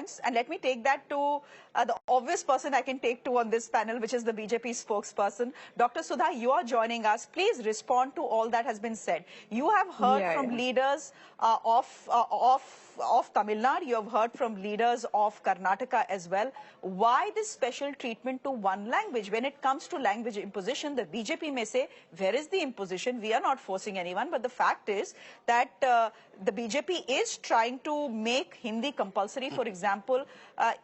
comments, and let me take that to the obvious person I can take to on this panel, which is the BJP spokesperson. Dr. Sudha, you are joining us. Please respond to all that has been said. You have heard from leaders of Tamil Nadu. You have heard from leaders of Karnataka as well. Why this special treatment to one language? When it comes to language imposition, the BJP may say, where is the imposition? We are not forcing anyone. But the fact is that the BJP is trying to make Hindi compulsory, for example,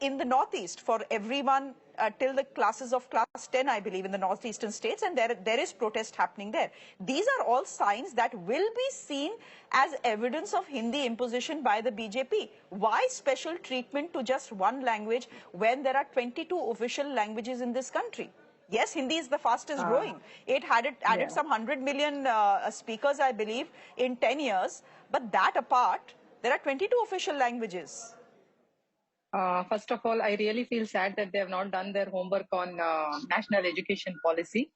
in the Northeast for everyone till the classes of class 10, I believe, in the northeastern states, and there is protest happening there. These are all signs that will be seen as evidence of Hindi imposition by the BJP. Why special treatment to just one language when there are 22 official languages in this country? Yes, Hindi is the fastest growing. It had added some 100 million speakers, I believe, in 10 years. But that apart, there are 22 official languages. First of all, I really feel sad that they have not done their homework on national education policy.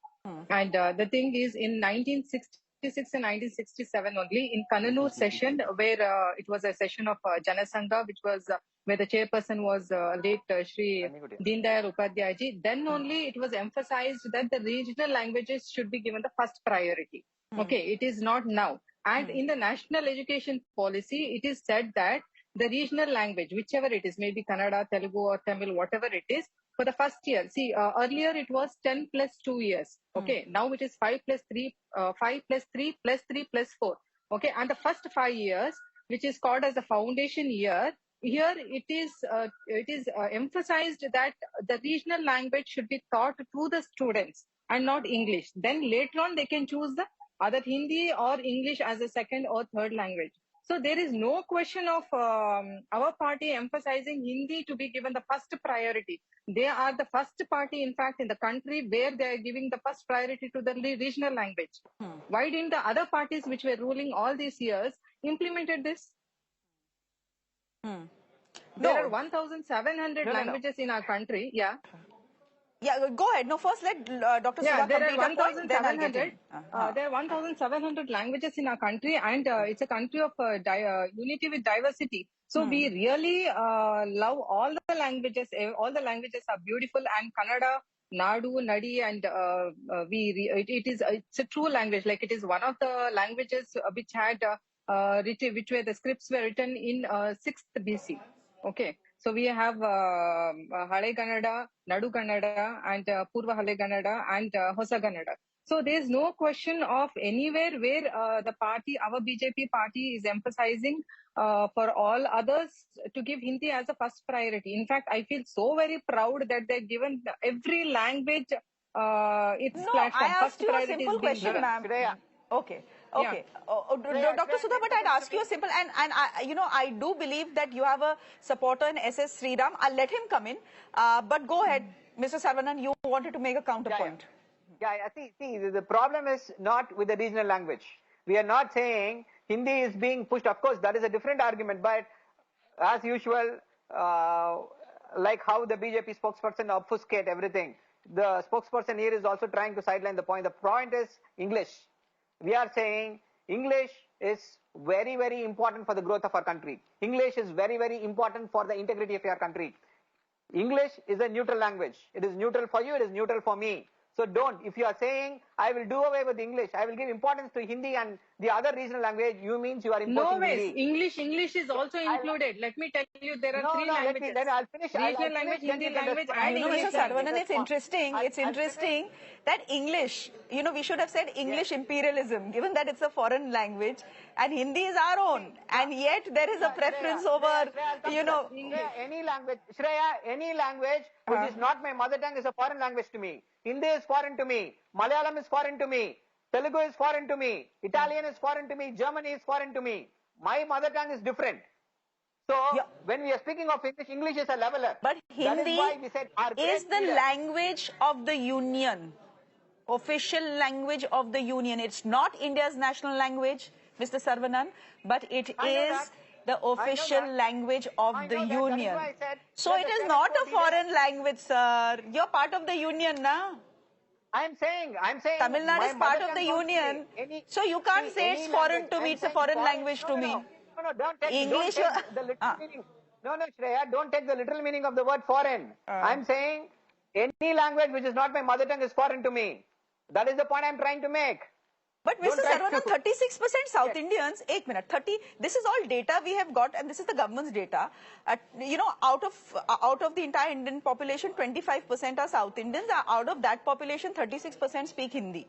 And the thing is, in 1966 and 1967 only, in Kannur session, where it was a session of Janasangha, which was where the chairperson was late Shri Deen Dayal Upadhyay ji, then only it was emphasized that the regional languages should be given the first priority. Okay, it is not now. And in the national education policy, it is said that the regional language, whichever it is, maybe Kannada, Telugu or Tamil, whatever it is, for the first year. See, earlier it was 10 plus 2 years. Okay, now it is 5 plus 3, 5 plus 3 plus 3 plus 4. Okay, and the first 5 years, which is called as the foundation year, here it is emphasized that the regional language should be taught to the students and not English. Then later on, they can choose the either Hindi or English as a second or third language. So there is no question of our party emphasizing Hindi to be given the first priority. They are the first party, in fact, in the country where they are giving the first priority to the regional language. Why didn't the other parties which were ruling all these years implemented this? There are 1,700 languages in our country. Yeah. Yeah, go ahead. No, first let Dr. Sudha complete a point, then I'll get in. There are 1,700 languages in our country, and it's a country of unity with diversity. So we really love all the languages. All the languages are beautiful, and Kannada, Nadu, Nadi, and it's a true language. Like it is one of the languages which had which were the scripts were written in 6th BC. Okay. So we have Hale Kannada, Nadu Kannada, and Purva Hale Kannada, and Hosa Kannada. So there is no question of anywhere where the party, our BJP party, is emphasizing for all others to give Hindi as a first priority. In fact, I feel so very proud that they've given every language its platform. I asked you a simple question, ma'am. Okay. Okay. Yeah. Dr. Sudha, but I'd ask you a simple, and I do believe that you have a supporter in SS Sriram. I'll let him come in. But go ahead, Mr. Saravanan, you wanted to make a counterpoint. See, the problem is not with the regional language. We are not saying Hindi is being pushed. Of course, that is a different argument. But as usual, like how the BJP spokesperson obfuscate everything, the spokesperson here is also trying to sideline the point. The point is English. We are saying English is very, very important for the growth of our country. English is very, very important for the integrity of our country. English is a neutral language. It is neutral for you, it is neutral for me. So if you are saying, I will do away with English, I will give importance to Hindi and the other regional language, you means you are importing Hindi. English is also included. Let me tell you, there are three languages. Then I'll finish. Regional language, Hindi language, and English. Mr. Saravanan, it's interesting that English, we should have said English imperialism, given that it's a foreign language, and Hindi is our own, and yet there is a preference over, Any language, Shreya, any language which is not my mother tongue is a foreign language to me. Hindi is foreign to me. Malayalam is foreign to me. Telugu is foreign to me. Italian is foreign to me. German is foreign to me. My mother tongue is different. So, when we are speaking of English, English is a leveler. But Hindi is the language of the Union. Official language of the Union. It's not India's national language, Mr. Saravanan, but it is the official language of the Union. So it is not a foreign language, sir. You're part of the Union, na? I'm saying Tamil Nadu is part of the Union. So you can't say it's foreign to me, it's a foreign language to me. No, don't take English. the literal meaning. No, no, Shreya, don't take the literal meaning of the word foreign. I'm saying any language which is not my mother tongue is foreign to me. That is the point I'm trying to make. But Don't Mr. try Sarvana, to- 36% South Indians, 30, this is all data we have got, and this is the government's data. Out of the entire Indian population, 25% are South Indians. Out of that population, 36% speak Hindi.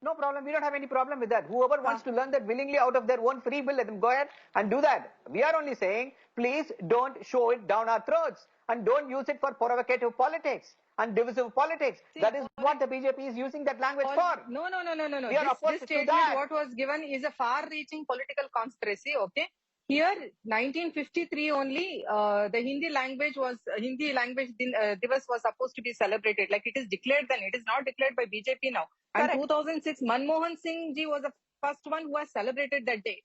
No problem. We don't have any problem with that. Whoever wants to learn that willingly out of their own free will, let them go ahead and do that. We are only saying, please don't show it down our throats and don't use it for provocative politics and divisive politics. See, that is what the BJP is using that language for. No. We are opposed This to statement, that. what was given is a far-reaching political conspiracy. Okay, here 1953 only, the Hindi language Divas was supposed to be celebrated. Like it is declared then. It is not declared by BJP now. And Correct. 2006, Manmohan Singh ji was the first one who has celebrated that day.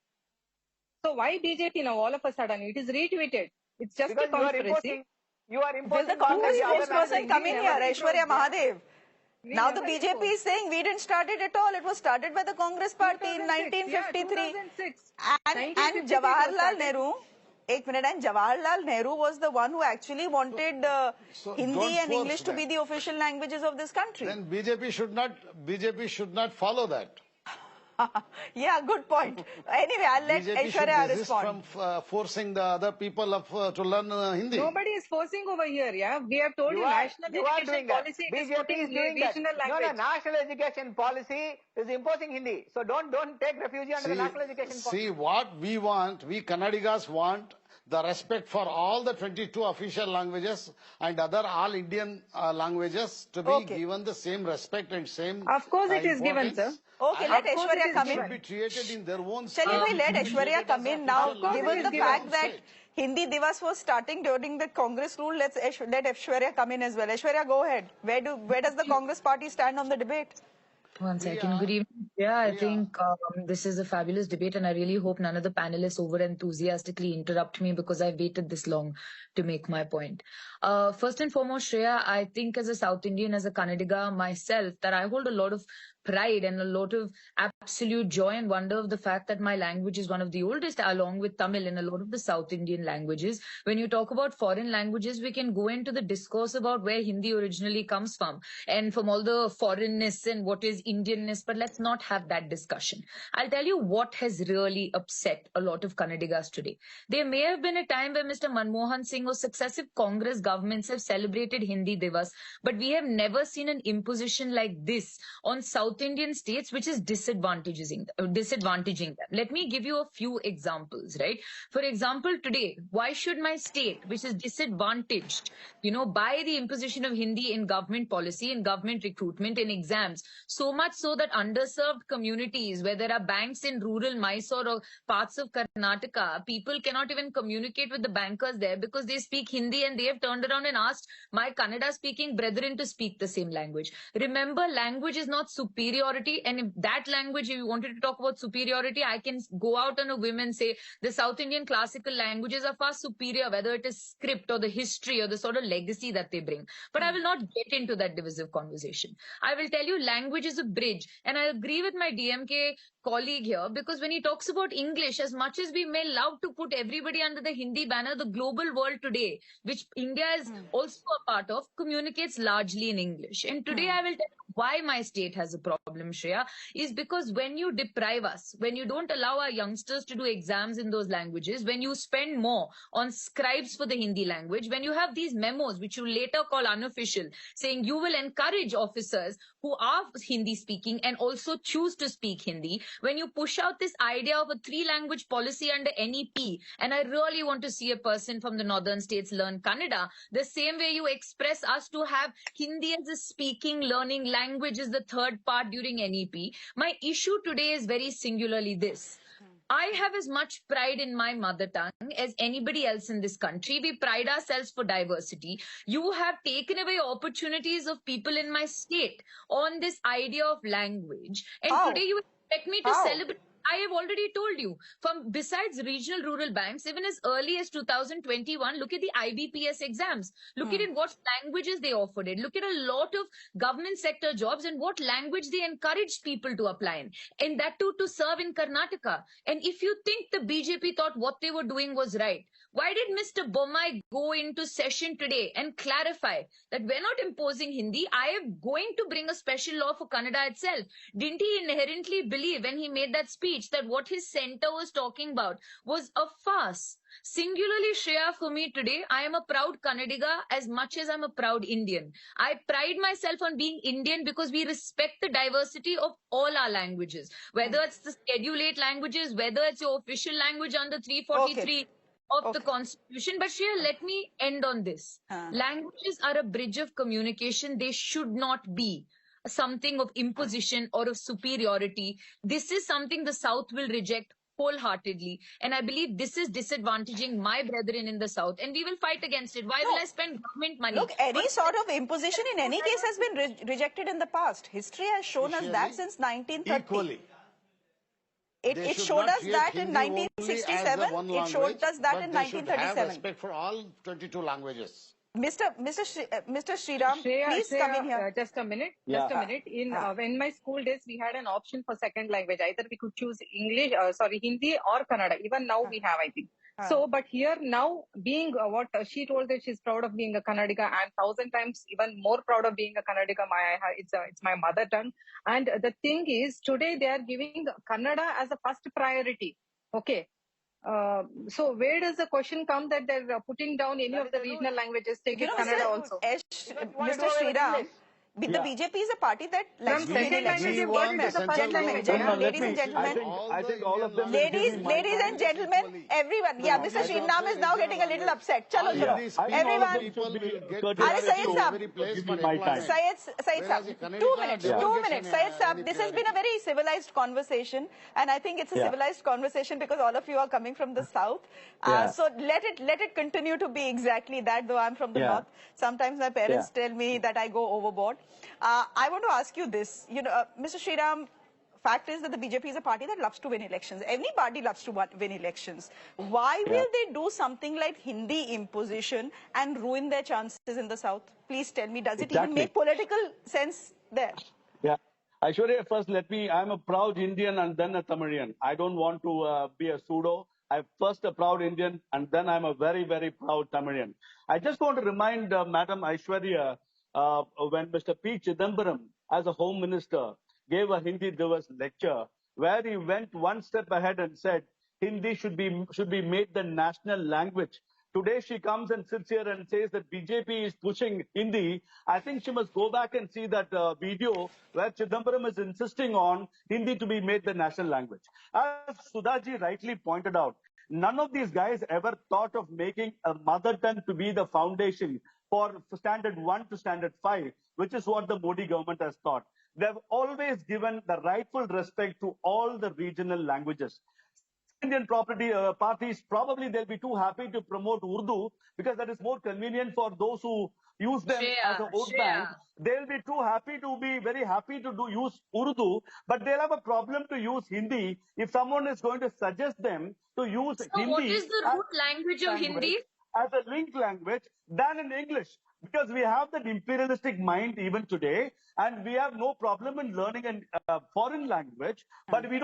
So why BJP now? All of a sudden, it is retweeted. It's just Because a conspiracy. you are Will imposing. the Congress on the other spokesperson language. come in here, Aishwarya Mahadev? Now the never BJP imposed. is saying we didn't start it at all. It was started by the Congress party in 1953. 2006. And 1953 Jawaharlal was started. Nehru, and Jawaharlal Nehru was the one who actually wanted So Hindi don't and force English to be that. the official languages of this country. Then BJP should not follow that. Yeah, good point. Anyway, I'll let BJP should Aishwarya resist respond. from forcing the other people to learn Hindi. Nobody is forcing over here, yeah. We have told you, national you are education doing that. policy is BJP putting is doing that. regional No, language. national education policy is imposing Hindi. So don't take refuge under the national education policy. See what we want, we Kannadigas want the respect for all the 22 official languages and other all Indian languages to be Okay. given the same respect and same Of course it is given, importance. sir. Okay, And let of course it Aishwarya is come should in. be treated in their own Shall we let Aishwarya come in now? Of course Given it the is given. fact that Hindi Divas was starting during the Congress rule, let Aishwarya come in as well. Aishwarya, go ahead. Where does the Congress party stand on the debate? One second. Good evening. Yeah, I think this is a fabulous debate, and I really hope none of the panelists over enthusiastically interrupt me because I've waited this long to make my point. First and foremost, Shreya, I think as a South Indian, as a Kannadiga myself, that I hold a lot of pride and a lot of absolute joy and wonder of the fact that my language is one of the oldest, along with Tamil and a lot of the South Indian languages. When you talk about foreign languages, we can go into the discourse about where Hindi originally comes from and from all the foreignness and what is Indianness, but let's not have that discussion. I'll tell you what has really upset a lot of Kannadigas today. There may have been a time where Mr. Manmohan Singh or successive Congress governments have celebrated Hindi Divas, but we have never seen an imposition like this on South Indian states, which is disadvantaging them. Let me give you a few examples, right? For example, today, why should my state, which is disadvantaged, by the imposition of Hindi in government policy, in government recruitment, in exams, so much so that underserved communities, where there are banks in rural Mysore or parts of Karnataka, people cannot even communicate with the bankers there because they speak Hindi, and they have turned around and asked my Kannada-speaking brethren to speak the same language. Remember, language is not superiority, and if that language, if you wanted to talk about superiority, I can go out on a whim and say the South Indian classical languages are far superior, whether it is script or the history or the sort of legacy that they bring. But I will not get into that divisive conversation. I will tell you language is a bridge, and I agree with my DMK colleague here, because when he talks about English, as much as we may love to put everybody under the Hindi banner, the global world today, which India is also a part of, communicates largely in English. And today I will tell you why my state has a problem, Shreya, is because when you deprive us, when you don't allow our youngsters to do exams in those languages, when you spend more on scribes for the Hindi language, when you have these memos, which you later call unofficial, saying you will encourage officers who are Hindi speaking and also choose to speak Hindi, when you push out this idea of a 3-language policy under NEP, and I really want to see a person from the northern states learn Kannada, the same way you express us to have Hindi as a speaking, learning language is the third part during NEP. My issue today is very singularly this. I have as much pride in my mother tongue as anybody else in this country. We pride ourselves for diversity. You have taken away opportunities of people in my state on this idea of language. And How? today you expect me to How? celebrate. I have already told you, from besides regional rural banks, even as early as 2021, look at the IBPS exams. Look at it, what languages they offered it. Look at a lot of government sector jobs and what language they encouraged people to apply in. And that too to serve in Karnataka. And if you think the BJP thought what they were doing was right, Why did Mr. Bommai go into session today and clarify that we're not imposing Hindi? I am going to bring a special law for Kannada itself. Didn't he inherently believe when he made that speech that what his center was talking about was a farce? Singularly, Shreya, for me today, I am a proud Kannadiga as much as I'm a proud Indian. I pride myself on being Indian because we respect the diversity of all our languages, whether it's the Schedule 8 languages, whether it's your official language under 343 of the Constitution. But Shreya, let me end on this. Languages are a bridge of communication. They should not be something of imposition or of superiority. This is something the South will reject wholeheartedly, and I believe this is disadvantaging my brethren in the South, and we will fight against it. Why will I spend government money? Look, any sort of imposition in any case has been rejected in the past. History has shown us that since 1930. Equally. It showed us that in 1967. It showed us that in 1937. Have respect for all 22 languages. Mr. Sriram, please come in here. Just a minute. Just a minute. In my school days, we had an option for second language. Either we could choose Hindi or Kannada. Even now we have, I think. So, but here now, being what she told that she's proud of being a Kannadiga, and 1,000 times even more proud of being a Kannadiga. It's my mother tongue. And the thing is, today they are giving Kannada as a first priority. Okay. So where does the question come that they're putting down any of the regional languages, taking Kannada also? Mr. Sriram, the BJP is a party that likes to win elections. Ladies and gentlemen, I think all of them. Ladies and gentlemen, everyone. Yeah, Mr. Sriram is now getting a little upset. Chalo, everyone. Syed Saab, 2 minutes. 2 minutes. Syed Saab, this has been a very civilized conversation, and I think it's a civilized conversation because all of you are coming from the South. So let it continue to be exactly that, though I'm from the North. Sometimes my parents tell me that I go overboard. I want to ask you this, Mr. Sriram, fact is that the BJP is a party that loves to win elections. Any party loves to win elections. Why will they do something like Hindi imposition and ruin their chances in the South? Please tell me, does it even make political sense there? Yeah. Aishwarya, first I'm a proud Indian and then a Tamilian. I don't want to be a pseudo. I'm first a proud Indian and then I'm a very, very proud Tamilian. I just want to remind Madam Aishwarya, when Mr. P. Chidambaram, as a Home Minister, gave a Hindi Divas lecture where he went one step ahead and said Hindi should be made the national language. Today she comes and sits here and says that BJP is pushing Hindi. I think she must go back and see that video where Chidambaram is insisting on Hindi to be made the national language. As Sudhaji rightly pointed out, none of these guys ever thought of making a mother tongue to be the foundation for standard 1 to standard 5, which is what the Modi government has thought. They've always given the rightful respect to all the regional languages. Indian parties, probably they'll be too happy to promote Urdu because that is more convenient for those who use them as a vote bank. They'll be very happy to use Urdu, but they'll have a problem to use Hindi if someone is going to suggest them to use Hindi. What is the root language of Hindi? As a linked language than in English, because we have that imperialistic mind even today, and we have no problem in learning a foreign language, but we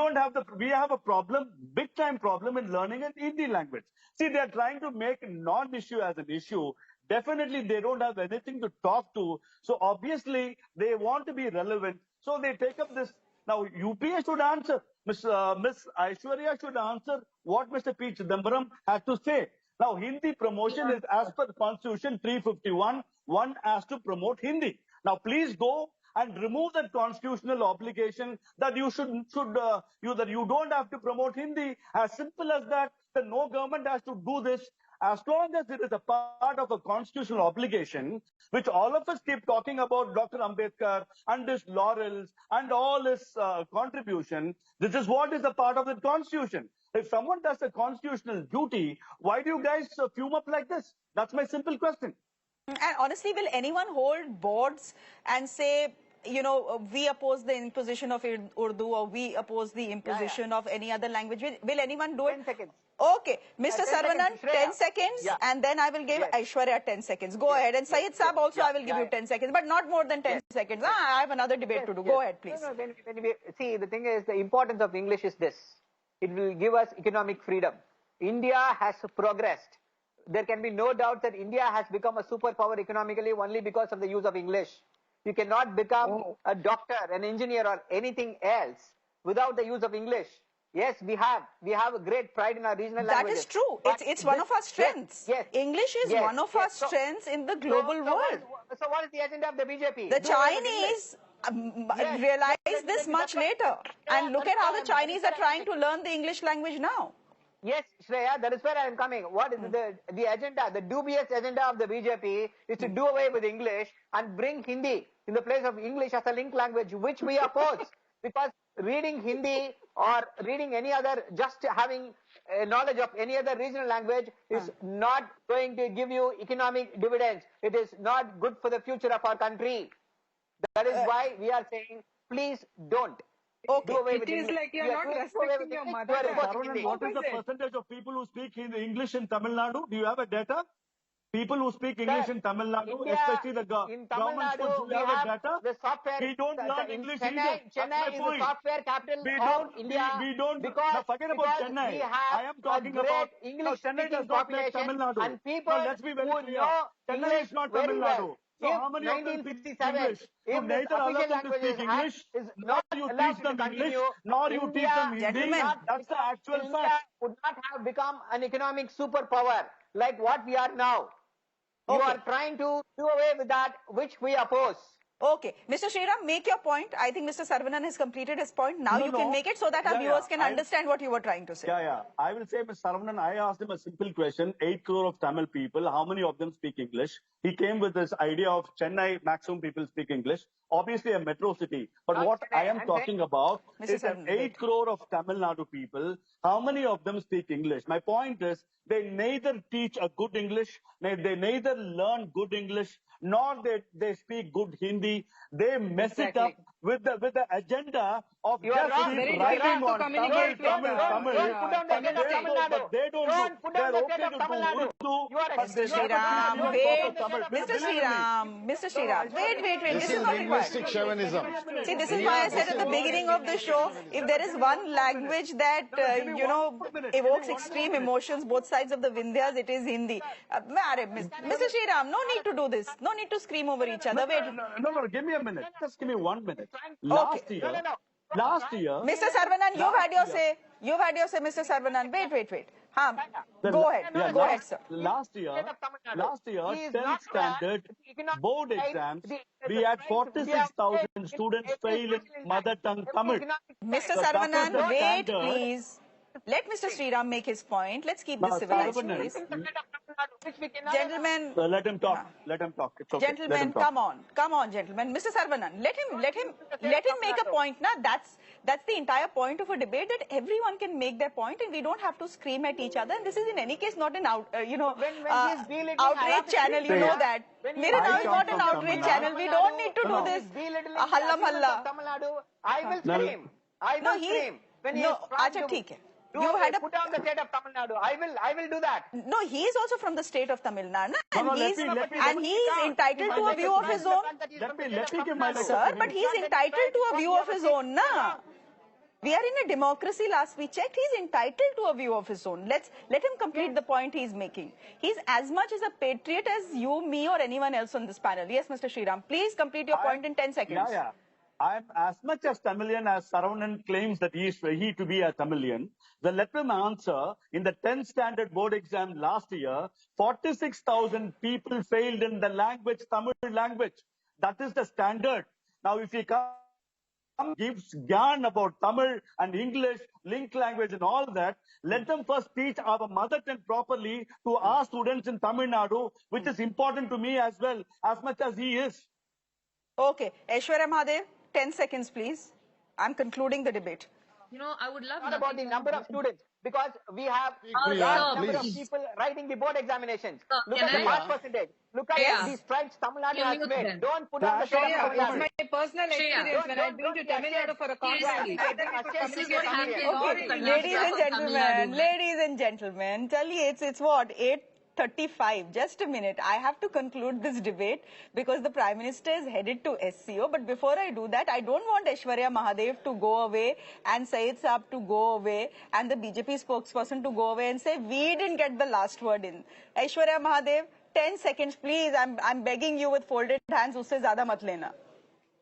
have a problem, big time problem in learning an Hindi language. See, they are trying to make non-issue as an issue. Definitely they don't have anything to talk to, so obviously they want to be relevant, so they take up this. Now UPA should answer, Miss Aishwarya should answer what Mr. P. Chidambaram had to say. Now, Hindi promotion is as per Constitution 351, one has to promote Hindi. Now, please go and remove that constitutional obligation that you you don't have to promote Hindi. As simple as that, that no government has to do this. As long as it is a part of a constitutional obligation, which all of us keep talking about Dr. Ambedkar and his laurels and all his contribution, this is what is a part of the Constitution. If someone does a constitutional duty, why do you guys fume up like this? That's my simple question. And honestly, will anyone hold boards and say, we oppose the imposition of Urdu or we oppose the imposition of any other language? Will anyone do it? 10 seconds. Okay. Mr. Saravanan, 10 seconds, and then I will give Aishwarya 10 seconds. Go ahead. And Syed Saab also, I will give you 10 seconds, but not more than 10 seconds. I have another debate to do. Go ahead, please. See, the thing is, the importance of English is this. It will give us economic freedom. India has progressed. there can be no doubt that India has become a superpower economically only because of the use of English. You cannot become a doctor, an engineer, or anything else without the use of English. Yes, we have a great pride in our regional languages. That is true. It's one of our strengths. Yes, English is one of our strengths in the global world. So what is the agenda of the BJP? The Chinese realize this much later. And look at how the Chinese are trying to learn the English language now. Yes, Shreya, that is where I am coming. What is the agenda? The dubious agenda of the BJP is to do away with English and bring Hindi in the place of English as a link language, which we oppose. Because reading Hindi or reading any other, just having a knowledge of any other regional language is not going to give you economic dividends. It is not good for the future of our country. That is why we are saying, please don't. Okay. Do away with It is English. like you're not respecting your mother tongue. Saravanan, what is the percentage of people who speak English in Tamil Nadu? Do you have a data? People who speak English in Tamil Nadu, India, especially the in Tamil government schools, Nadu, do you have a data? the software. We don't learn in English Chennai, either. Chennai is the software capital of India. We don't. Because, now forget about because Chennai. we have I am talking a great about English Chennai does speaking not make population Tamil Nadu. and people Now let's be very who clear. know Chennai English is not very Tamil well. Nadu. So If how many of them speak 1967, English? You if this neither allow official them to speak languages English, is nor not you allowed teach to them English, continue, nor you teach them Hindi. Gentlemen. That's the actual India fact. would not have become an economic superpower like what we are now. You Okay. are trying to do away with that, which we oppose. Okay. Mr. Sriram, make your point. I think Mr. Saravanan has completed his point. Now you can make it so that our viewers can understand what you were trying to say. Yeah. I will say, Mr. Saravanan, I asked him a simple question. 8 crore of Tamil people, how many of them speak English? He came with this idea of Chennai, maximum people speak English. Obviously a metro city. But what I am talking about is that 8 crore of Tamil Nadu people, how many of them speak English? My point is, they neither teach a good English, they neither learn good English, nor they speak good Hindi. They mess it up with the agenda of You are just wrong. keep Very writing difficult to on communicate with, Tamil. Don't put on the agenda of Tamil Nadu. But they don't Don't put on they're the okay agenda to of Tamil do Nadu. Urdu, You are but they Mr. never Sriram, do wait. Tamil. Mr. Sriram, wait. This This is is not linguistic required. chauvinism. See, this is why I said at the beginning of the show, if there is one language that, evokes extreme emotions, both sides of the Vindhyas, it is Hindi. Mr. Sriram, no need to do this. No need to scream over each other. Wait. No, give me a minute. Just give me 1 minute. Okay. Last year. Mr. Saravanan, you've had your say. You've had your say, Mr. Saravanan. Wait. Go ahead, sir. Last year, 10th standard board exams, we had 46,000 students fail in mother tongue Tamil. Mr. So that Saravanan, was the wait, standard. please. Let Mr. Sriram make his point. Let's keep this civilized, please. Gentlemen, Let him talk. It's okay. gentlemen, come on, gentlemen. Mr. Saravanan, let him make a point. Now, that's the entire point of a debate, that everyone can make their point, and we don't have to scream at each other. And this is in any case not an outrage channel. You know that. Mera now is not an outrage channel. We don't need to do this. Halla malla. I will scream. I will scream. When he is trying to put down the state of Tamil Nadu, I will do that. No, he is also from the state of Tamil Nadu, and let he is entitled to a view of his own. Let me give my Sir, but he is entitled to a view of his own, na? We are in a democracy. Last we checked, he is entitled to a view of his own. Let him complete the point he is making. He is as much as a patriot as you, me, or anyone else on this panel. Yes, Mr. Sriram, please complete your point in 10 seconds. Yeah. I'm as much as Tamilian as Saravanan claims that he to be a Tamilian. Then let him answer. In the 10th standard board exam last year, 46,000 people failed in the language, Tamil language. That is the standard. Now, if he gives yarn about Tamil and English, link language and all that, let them first teach our mother tongue properly to our students in Tamil Nadu, which is important to me as well, as much as he is. Okay, Aishwarya Mahadev, 10 seconds, please. I'm concluding the debate. I would love not about the number of students, because we have a large number of people writing the board examinations. Look at the pass percentage. Look at these strides Tamil Nadu has made. Don't put on the state of Tamil Nadu. It's my personal experience when I've been to Tamil Nadu for a conference. Ladies and gentlemen, chaliye, it's what, 35. Just a minute. I have to conclude this debate because the Prime Minister is headed to SCO. But before I do that, I don't want Aishwarya Mahadev to go away and Syed Saab to go away and the BJP spokesperson to go away and say, we didn't get the last word in. Aishwarya Mahadev, 10 seconds, please. I'm begging you with folded hands. Usse zyada mat lena.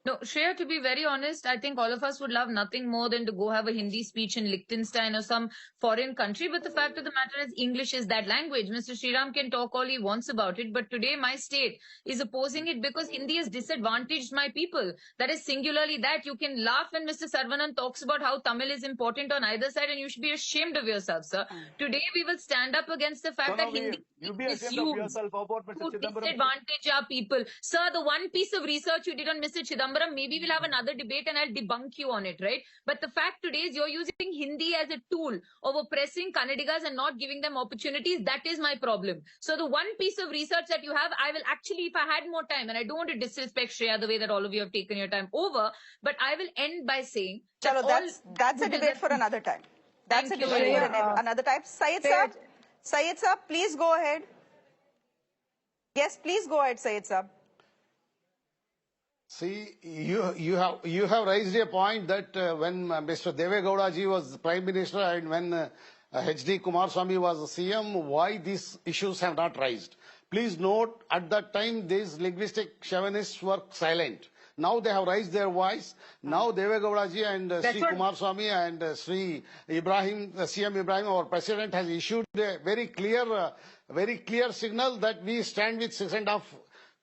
No, Shreya, to be very honest, I think all of us would love nothing more than to go have a Hindi speech in Liechtenstein or some foreign country. But the fact of the matter is English is that language. Mr. Sriram can talk all he wants about it. But today my state is opposing it because Hindi has disadvantaged my people. That is singularly that. You can laugh when Mr. Sarvanan talks about how Tamil is important on either side and you should be ashamed of yourself, sir. Today we will stand up against the fact that Hindi you be ashamed of yourself about Mr. to Chidambaram. disadvantage our people. Sir, the one piece of research you did on Mr. Chidambaram, maybe we'll have another debate and I'll debunk you on it, right? But the fact today is you're using Hindi as a tool of oppressing Kannadigas and not giving them opportunities. That is my problem. So the one piece of research that you have, I will actually, if I had more time, and I don't want to disrespect Shreya the way that all of you have taken your time over, but I will end by saying that Chalo, that's a debate for another time. That's a debate for another time. Syed Saab, please go ahead. Yes, please go ahead, Syed Saab. See, you have raised a point that when Mr. Deve Gowda ji was Prime Minister and when H.D. Kumaraswamy was CM, why these issues have not raised. Please note, at that time, these linguistic chauvinists were silent. Now they have raised their voice. Now Deve Gowda ji and Sri Kumaraswamy and Sri Ibrahim, CM Ibrahim, our President, has issued a very clear signal that we stand with 6.5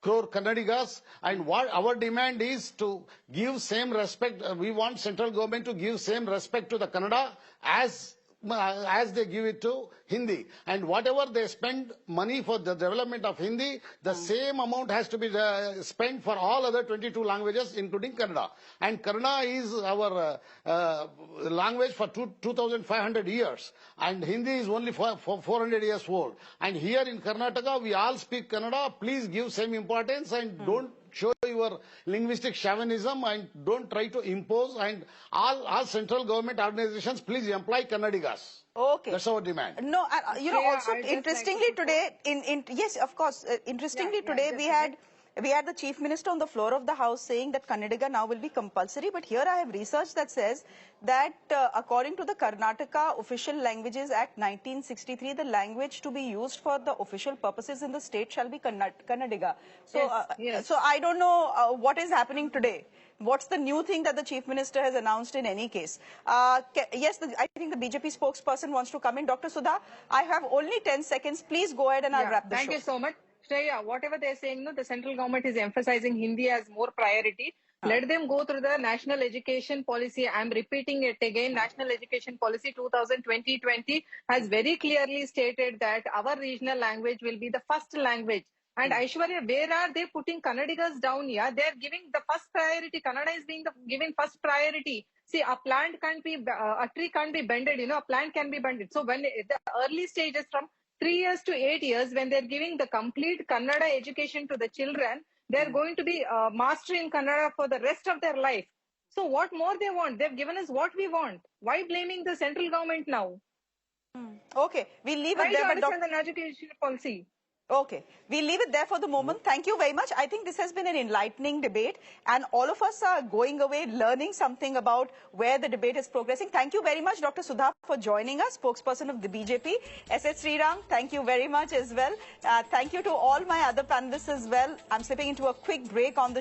crore Kannadigas, and what our demand is to give same respect. We want central government to give same respect to the Kannada as they give it to Hindi. And whatever they spend money for the development of Hindi, the same amount has to be spent for all other 22 languages, including Kannada. And Kannada is our language for 2,500 years. And Hindi is only for 400 years old. And here in Karnataka, we all speak Kannada. Please give same importance and don't show your linguistic chauvinism and don't try to impose, and all central government organizations, please employ Kannadigas. Okay. That's our demand. No, also interestingly today, yes, of course, interestingly today we had the Chief Minister on the floor of the House saying that Kannadiga now will be compulsory. But here I have research that says that according to the Karnataka Official Languages Act 1963, the language to be used for the official purposes in the state shall be Kannadiga. So, so I don't know what is happening today. What's the new thing that the Chief Minister has announced in any case? Yes, I think the BJP spokesperson wants to come in. Dr. Sudha, I have only 10 seconds. Please go ahead and I'll wrap the show. Thank you so much. Shreya, whatever they're saying, no, the central government is emphasizing Hindi as more priority. Let them go through the National Education Policy. I'm repeating it again. National Education Policy 2020 has very clearly stated that our regional language will be the first language. And Aishwarya, where are they putting Kannadigas down here? They're giving the first priority. Kannada is being given first priority. See, a plant can't be, a tree can't be bended, a plant can be bended. So when the early stages from 3 years to 8 years, when they're giving the complete Kannada education to the children, they're going to be mastering Kannada for the rest of their life. So what more they want? They've given us what we want. Why blaming the central government now? Okay, we'll leave it there. Try to understand the education policy. Okay, we'll leave it there for the moment. Thank you very much. I think this has been an enlightening debate and all of us are going away learning something about where the debate is progressing. Thank you very much, Dr. Sudha, for joining us, spokesperson of the BJP. S.H. Sriram, thank you very much as well. Thank you to all my other panelists as well. I'm slipping into a quick break on the